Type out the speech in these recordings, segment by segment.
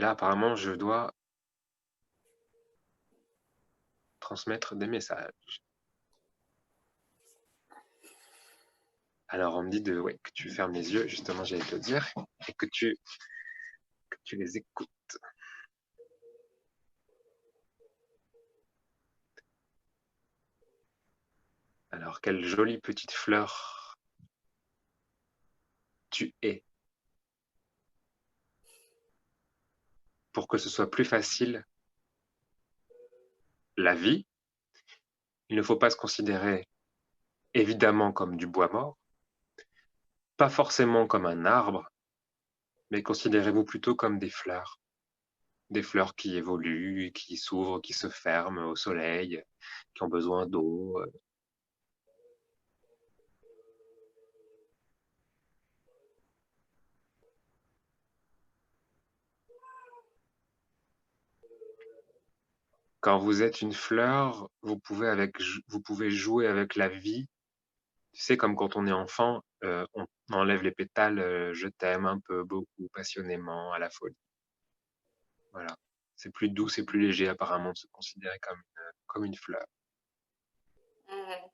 là, apparemment, je dois transmettre des messages. Alors, on me dit ouais, que tu fermes les yeux, justement, j'allais te le dire, et que tu les écoutes. Alors, quelle jolie petite fleur tu es. Pour que ce soit plus facile, la vie, il ne faut pas se considérer évidemment comme du bois mort, pas forcément comme un arbre, mais considérez-vous plutôt comme des fleurs. Des fleurs qui évoluent, qui s'ouvrent, qui se ferment au soleil, qui ont besoin d'eau. Quand vous êtes une fleur, vous pouvez jouer avec la vie. Tu sais, comme quand on est enfant, on enlève les pétales, je t'aime un peu, beaucoup, passionnément, à la folie. Voilà. C'est plus doux, c'est plus léger apparemment de se considérer comme une fleur. Mhm.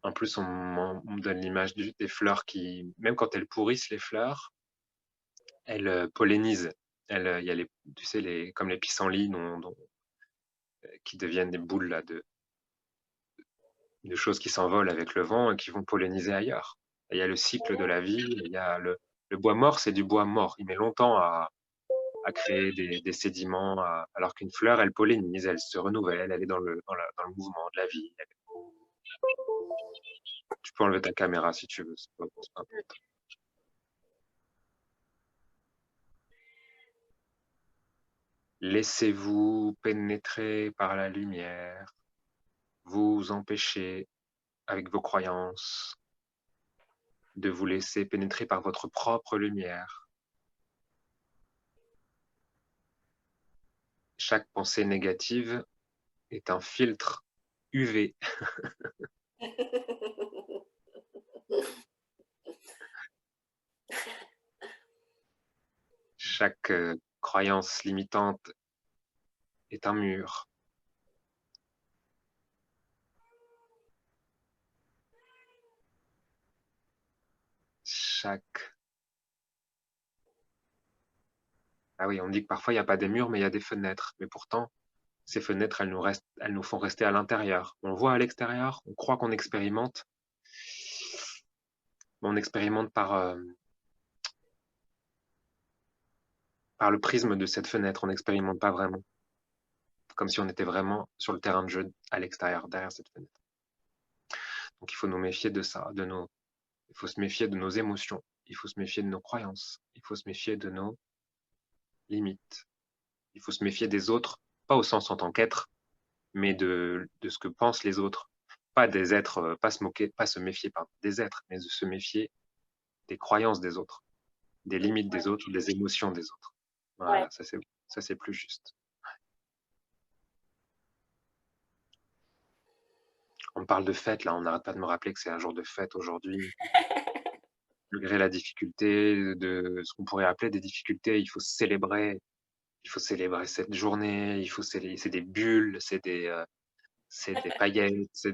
En plus, on me donne l'image des fleurs qui, même quand elles pourrissent, les fleurs, elles pollinisent. Il y a tu sais, comme les pissenlits qui deviennent des boules là, de choses qui s'envolent avec le vent et qui vont polliniser ailleurs. Et il y a le cycle de la vie, il y a le bois mort, c'est du bois mort. Il met longtemps à créer des sédiments, alors qu'une fleur, elle pollinise, elle se renouvelle, elle est dans le mouvement de la vie. Tu peux enlever ta caméra si tu veux, c'est pas important. Laissez-vous pénétrer par la lumière, vous empêchez, avec vos croyances, de vous laisser pénétrer par votre propre lumière. Chaque pensée négative est un filtre UV. Chaque croyance limitante est un mur. Chaque... Ah oui, on dit que parfois il n'y a pas des murs, mais il y a des fenêtres. Mais pourtant, ces fenêtres, elles nous font rester à l'intérieur. On voit à l'extérieur, on croit qu'on expérimente, mais on expérimente par le prisme de cette fenêtre. On n'expérimente pas vraiment, comme si on était vraiment sur le terrain de jeu à l'extérieur, derrière cette fenêtre. Donc il faut nous méfier de ça, il faut se méfier de nos émotions, il faut se méfier de nos croyances, il faut se méfier de nos limites. Il faut se méfier des autres, pas au sens en tant qu'être, mais de ce que pensent les autres. Pas des êtres, pas se moquer, pas se méfier des êtres, mais de se méfier des croyances des autres, des limites des autres, des émotions des autres. Ouais. Voilà, ça c'est plus juste. On parle de fête, là, on n'arrête pas de me rappeler que c'est un jour de fête aujourd'hui. Malgré la difficulté de ce qu'on pourrait appeler des difficultés, il faut célébrer cette journée, c'est des bulles, c'est des paillettes, c'est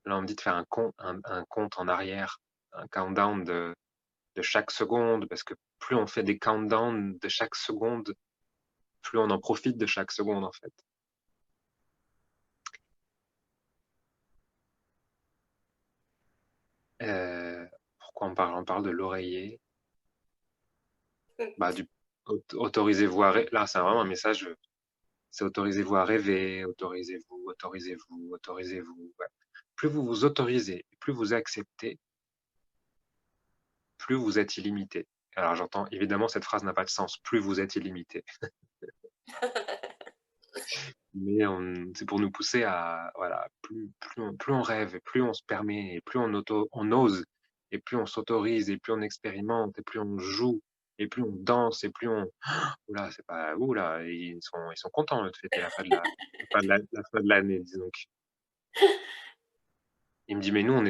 là on me dit de faire un compte en arrière, un countdown de chaque seconde, parce que plus on fait des countdowns de chaque seconde, plus on en profite de chaque seconde en fait. Pourquoi on parle? On parle de l'oreiller. Bah, autorisez-vous là c'est vraiment un message, c'est autorisez-vous à rêver, autorisez-vous, autorisez-vous, autorisez-vous. Ouais. Plus vous vous autorisez, plus vous acceptez, plus vous êtes illimité. Alors j'entends, évidemment, cette phrase n'a pas de sens, plus vous êtes illimité. Mais c'est pour nous pousser à, voilà, plus on rêve, et plus on se permet, et plus on ose, et plus on s'autorise, et plus on expérimente, et plus on joue, et plus on danse, et plus on, oula, c'est pas, oula, ils sont contents de fêter la fin de la fin de l'année, disons. Il me dit, mais nous,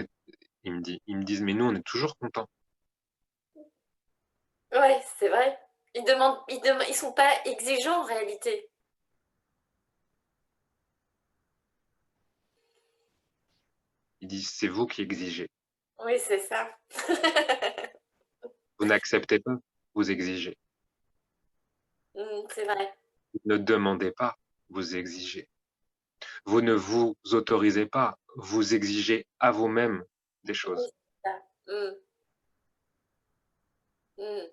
Ils me disent, mais nous, on est toujours contents. Ouais, c'est vrai. Ils sont pas exigeants en réalité. Ils disent, c'est vous qui exigez. Oui, c'est ça. Vous n'acceptez pas, vous exigez. C'est vrai. Vous ne demandez pas, vous exigez. Vous ne vous autorisez pas, vous exigez à vous-même des Oui, choses. c'est ça. Mm.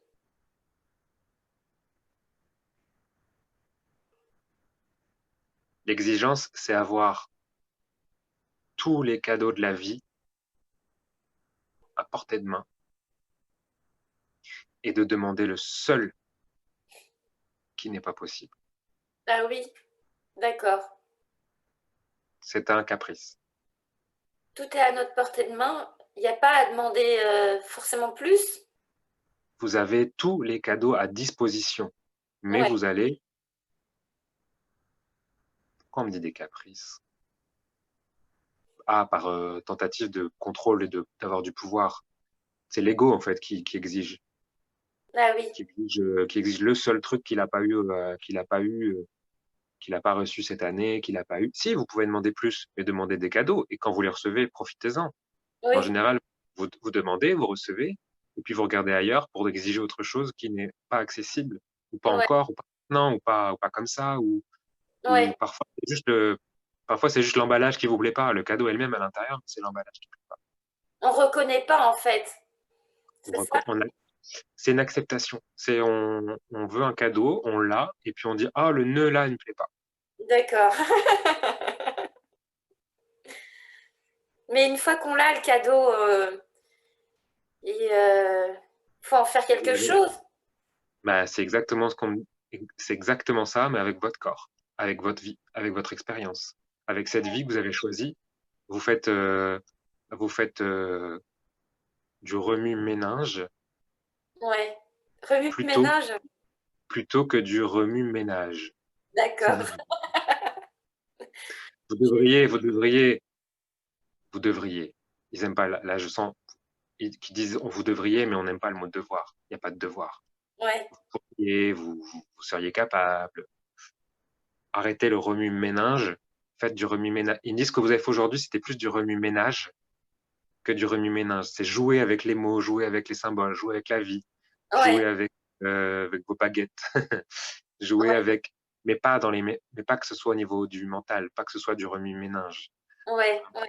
L'exigence, c'est avoir tous les cadeaux de la vie à portée de main et de demander le seul qui n'est pas possible. Ah oui, d'accord. C'est un caprice. Tout est à notre portée de main. Il n'y a pas à demander forcément plus. Vous avez tous les cadeaux à disposition, mais Ouais, vous allez, pourquoi on me dit des caprices? Ah, par tentative de contrôle et d'avoir du pouvoir. C'est l'ego, en fait, qui exige, ah oui, qui exige le seul truc qu'il n'a pas eu, qu'il n'a pas reçu cette année, qu'il n'a pas eu. Si, vous pouvez demander plus, mais demandez des cadeaux. Et quand vous les recevez, profitez-en. En oui, général, vous demandez, vous recevez, et puis vous regardez ailleurs pour exiger autre chose qui n'est pas accessible, ou pas ouais, encore, ou pas maintenant, ou pas comme ça, ou ouais. parfois c'est juste l'emballage qui vous plaît pas. Le cadeau elle-même à l'intérieur, c'est l'emballage qui plaît pas. On reconnaît pas en fait. On C'est ça? reco- on a- c'est une acceptation. On veut un cadeau, on l'a, et puis on dit, ah, le nœud là, il me plaît pas. D'accord. Mais une fois qu'on l'a, le cadeau, il faut en faire quelque chose. Bah, c'est exactement ça, mais avec votre corps, avec votre vie, avec votre expérience, avec cette vie que vous avez choisie. Vous faites, euh, vous faites du remue-ménage Ouais. Revue de plutôt, ménage. plutôt que du remue-ménage. D'accord. Vous devriez, vous devriez, vous devriez. Ils aiment pas, là, je sens qu'ils disent vous devriez, mais on n'aime pas le mot devoir. Il n'y a pas de devoir. Ouais, Vous pourriez, vous seriez capable. Arrêtez le remue-ménage. Faites du remue-ménage. Ils disent que vous avez fait aujourd'hui, c'était plus du remue-ménage que du remue-ménage. C'est jouer avec les mots, jouer avec les symboles, jouer avec la vie, jouer ouais, avec vos baguettes, jouer ouais, avec, mais pas que ce soit au niveau du mental, pas que ce soit du remue-ménage. ouais, ouais,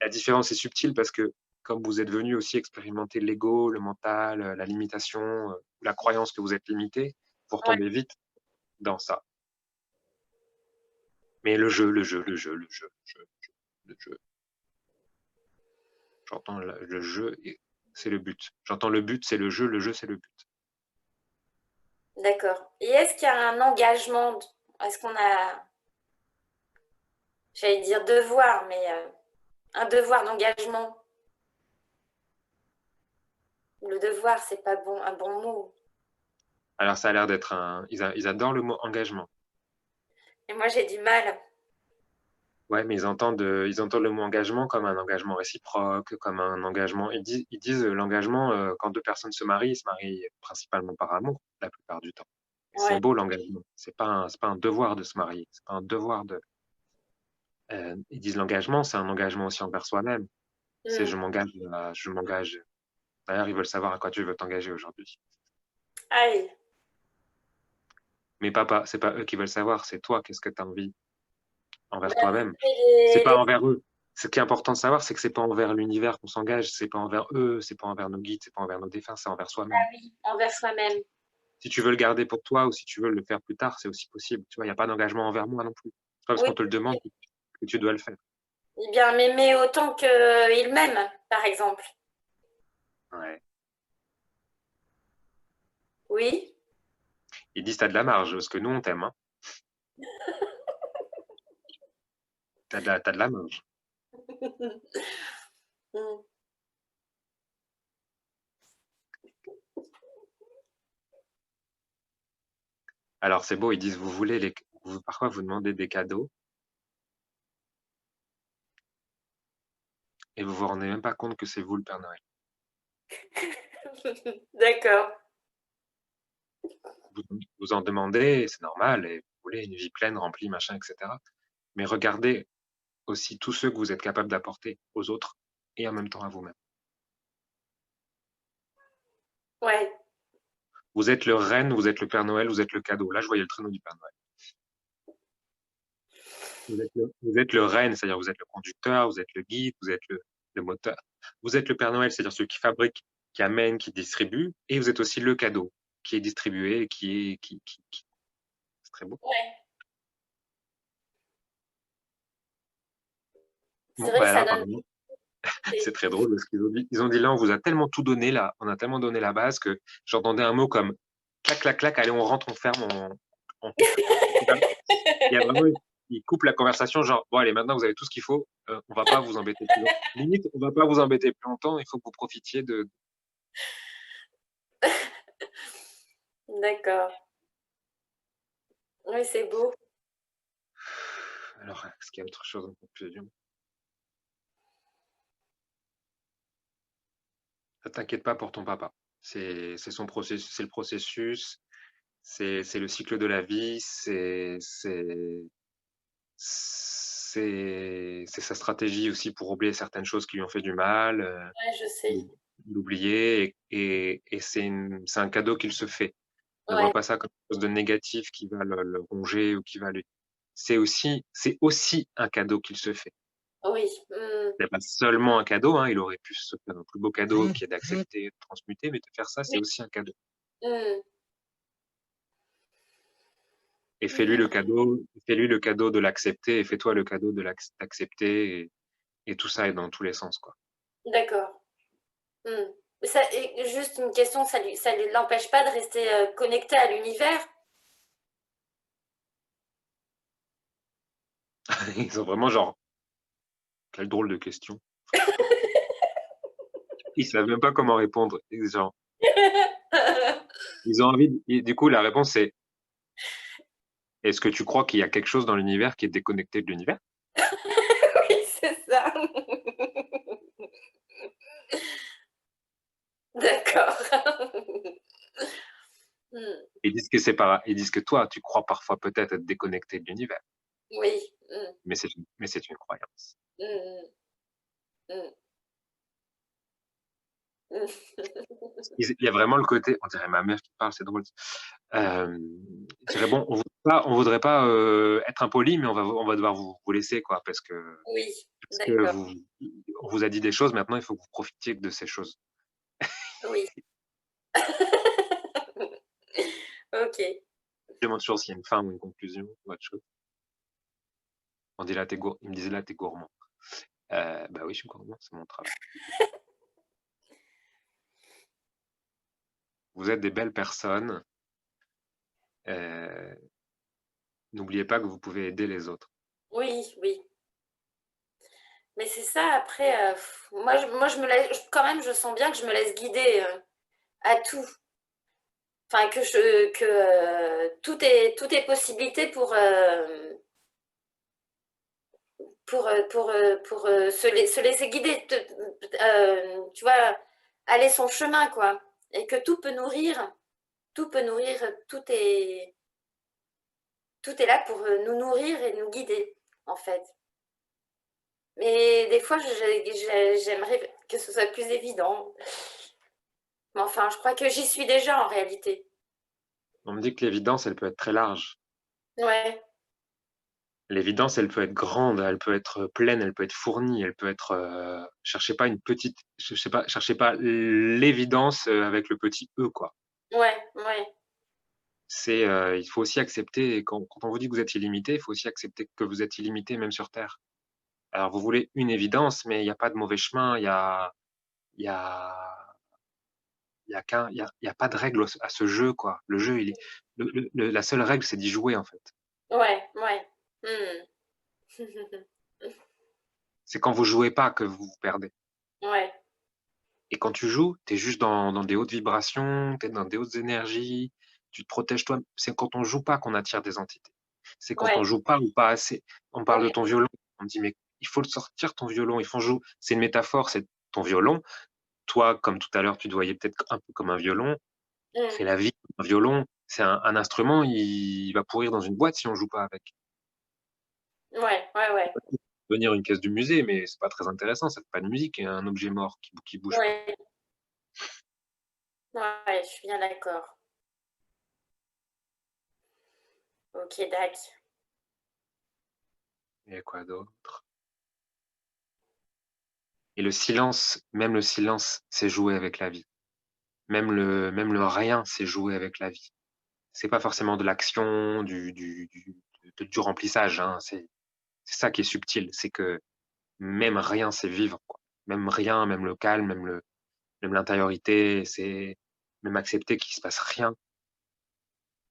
La différence est subtile parce que comme vous êtes venu aussi expérimenter l'ego, le mental, la limitation, la croyance que vous êtes limité, vous ouais. retombez vite dans ça. Mais le jeu, le jeu, le jeu, le jeu, le jeu. J'entends le jeu, c'est le but. J'entends le but, c'est le jeu, c'est le but. D'accord. Et est-ce qu'il y a un engagement? Est-ce qu'on a, j'allais dire devoir, mais un devoir d'engagement? Le devoir, c'est pas bon, un bon mot. Alors ça a l'air d'être ils adorent le mot engagement. Et moi, j'ai du mal. Ouais, mais ils entendent le mot engagement comme un engagement réciproque, comme un engagement. Ils disent l'engagement, quand deux personnes ils se marient principalement par amour, la plupart du temps. Et c'est Ouais. beau l'engagement. C'est pas un devoir de se marier. C'est pas un devoir de. Ils disent l'engagement, c'est un engagement aussi envers soi-même. C'est Hmm. je m'engage. D'ailleurs, ils veulent savoir à quoi tu veux t'engager aujourd'hui. Aïe. Mais papa, c'est pas eux qui veulent savoir, c'est toi, qu'est-ce que tu as envie envers Ben, toi-même. C'est les, pas les- envers eux. Ce qui est important de savoir, c'est que c'est pas envers l'univers qu'on s'engage, c'est pas envers eux, c'est pas envers nos guides, c'est pas envers nos défunts, c'est envers soi-même. envers soi-même. Si tu veux le garder pour toi ou si tu veux le faire plus tard, c'est aussi possible. Tu vois, il n'y a pas d'engagement envers moi non plus. C'est pas parce Oui. qu'on te le demande que tu dois le faire. Eh bien, m'aimer autant qu'il m'aime, par exemple. Ouais. Oui. Ils disent t'as de la marge, parce que nous on t'aime, hein. T'as de la marge. Hmm. Alors c'est beau, ils disent parfois vous demandez des cadeaux et vous vous rendez même pas compte que c'est vous le Père Noël. D'accord. Vous en demandez, c'est normal et vous voulez une vie pleine, remplie, machin et cetera. Mais regardez aussi tous ceux que vous êtes capable d'apporter aux autres et en même temps à vous-même. Ouais. Vous êtes le reine, vous êtes le Père Noël, vous êtes le cadeau. Là, je voyais le traîneau du Père Noël. Vous êtes le reine, c'est-à-dire vous êtes le conducteur, vous êtes le guide, vous êtes le moteur. Vous êtes le Père Noël, c'est-à-dire celui qui fabrique, qui amène, qui distribue, et vous êtes aussi le cadeau qui est distribué, c'est très beau. Ouais. C'est Bon, vrai que bah ça là, donne pardon, c'est des très drôle parce ils ont dit là, on vous a tellement tout donné là, on a tellement donné la base que j'entendais un mot comme clac, clac, clac, allez, on rentre, on ferme, on coupe. Il y a vraiment, ils coupent la conversation, genre, bon, allez, maintenant vous avez tout ce qu'il faut, on va pas vous embêter plus longtemps. Limite, on va pas vous embêter plus longtemps, il faut que vous profitiez de. D'accord. Oui, c'est beau. Alors, est-ce qu'il y a autre chose en conclusion? Ne t'inquiète pas pour ton papa. C'est son processus, c'est le processus, c'est le cycle de la vie, c'est sa stratégie aussi pour oublier certaines choses qui lui ont fait du mal, Ouais, je sais. l'oublier et c'est un cadeau qu'il se fait. Ne vois Ouais, pas ça comme quelque chose de négatif qui va le ronger ou qui va lui. C'est aussi un cadeau qu'il se fait. oui. Mmh. C'est pas seulement un cadeau, hein, il aurait pu se faire un plus beau cadeau qui est d'accepter, de transmuter, mais de faire ça, c'est Oui. aussi un cadeau. Mmh. Et Mmh. fais-lui le cadeau de l'accepter et fais-toi le cadeau de d'accepter et tout ça est dans tous les sens, quoi. D'accord. Mmh. Ça et juste une question, ça lui l'empêche pas de rester, connecté à l'univers? Ils sont vraiment genre, quelle drôle de question. Ils savent même pas comment répondre. Genre, ils ont envie et du coup, la réponse c'est: «Est-ce que tu crois qu'il y a quelque chose dans l'univers qui est déconnecté de l'univers?» Oui, c'est ça. D'accord. Mmh. Ils disent que toi, tu crois parfois peut-être être déconnecté de l'univers, Oui. Mmh. mais c'est une croyance. Mmh mh. Mmh. Mmh. Il y a vraiment le côté, on dirait ma mère qui parle, c'est drôle. Je dirais: «Bon, on voudrait pas, être impoli, mais on va devoir vous laisser quoi, parce que Oui, parce que d'accord. vous on vous a dit des choses, maintenant il faut que vous profitiez de ces choses». Oui. OK. Je demande toujours s'il y a une fin ou une conclusion ou autre chose. On dit: «Là, il me disait: «Là, tu es gourmand». Bah oui, je suis gourmand, c'est mon travail. Vous êtes des belles personnes, heu, n'oubliez pas que vous pouvez aider les autres. Oui, oui. Mais c'est ça après, moi je me laisse quand même, je sens bien que je me laisse guider, à tout. Enfin que tout est possibilité pour se laisser guider, tu vois? Aller son chemin quoi et que tout peut nourrir, tout est là pour, nous nourrir et nous guider, en fait. Mais des fois, j'aimerais que ce soit plus évident. Mais enfin, je crois que j'y suis déjà en réalité. On me dit que l'évidence, elle peut être très large. Ouais, L'évidence, elle peut être grande, elle peut être pleine, elle peut être fournie, elle peut être, je sais pas, cherchez pas l'évidence, avec le petit E, quoi. ouais, ouais, Il faut aussi accepter quand on vous dit que vous êtes illimité, il faut aussi accepter que vous êtes illimité même sur terre. Alors vous voulez une évidence, mais il y a pas de mauvais chemin, il y a il y a pas de règle à ce jeu, quoi. Le jeu, il est la seule règle, c'est d'y jouer, en fait. ouais, ouais. Mmh. C'est quand vous jouez pas que vous perdez. Ouais, Et quand tu joues, tu es juste dans des hautes vibrations, tu es dans des hautes énergies, tu te protèges toi. C'est quand on joue pas qu'on attire des entités. C'est quand ouais, on joue pas ou pas assez. On parle de ouais, ton violon, on me dit: «Mais il faut le sortir ton violon, il faut jouer. C'est une métaphore, c'est ton violon. Toi, comme tout à l'heure, tu te voyais peut-être un peu comme un violon, Mmh. c'est la vie. Un violon, c'est un instrument, il va pourrir dans une boîte si on joue pas avec. Ouais, ouais, ouais. Devenir une pièce du musée, mais c'est pas très intéressant, ça fait pas de musique, un objet mort qui bouge pas. Ouais, ouais, je suis bien d'accord. OK, dac. Et quoi d'autre? Et le silence, même le silence, c'est jouer avec la vie. Même le rien, c'est jouer avec la vie. C'est pas forcément de l'action, du remplissage, hein, c'est ça qui est subtil, c'est que même rien, c'est vivre, quoi. Même rien, même le calme, même l'intériorité, c'est même accepter qu'il se passe rien.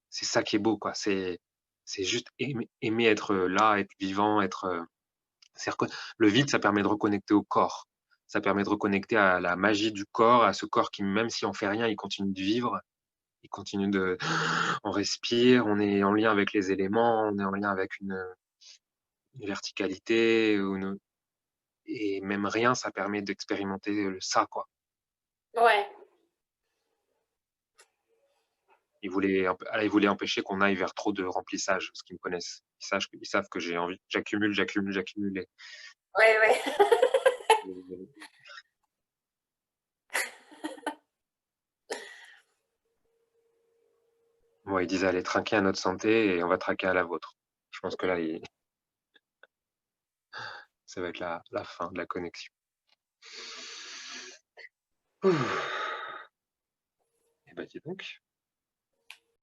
C'est ça qui est beau, quoi. C'est juste aimer être là, être vivant, être, c'est reco le vide, ça permet de reconnecter au corps. Ça permet de reconnecter à la magie du corps, à ce corps qui, même si on fait rien, il continue de vivre, il continue de on respire, on est en lien avec les éléments, on est en lien avec une verticalité ou une et même rien, ça permet d'expérimenter, ça, quoi. Ouais, Ils voulaient empêcher qu'on aille vers trop de remplissage, parce qu'ils me connaissent. Ils savent que j'ai envie j'accumule, j'accumule, j'accumule ouais, ouais. et ouais, ils disaient: «Allez, trinquer à notre santé et on va trinquer à la vôtre». Je pense que là, ça va être la fin de la connexion. Et bah, dis donc.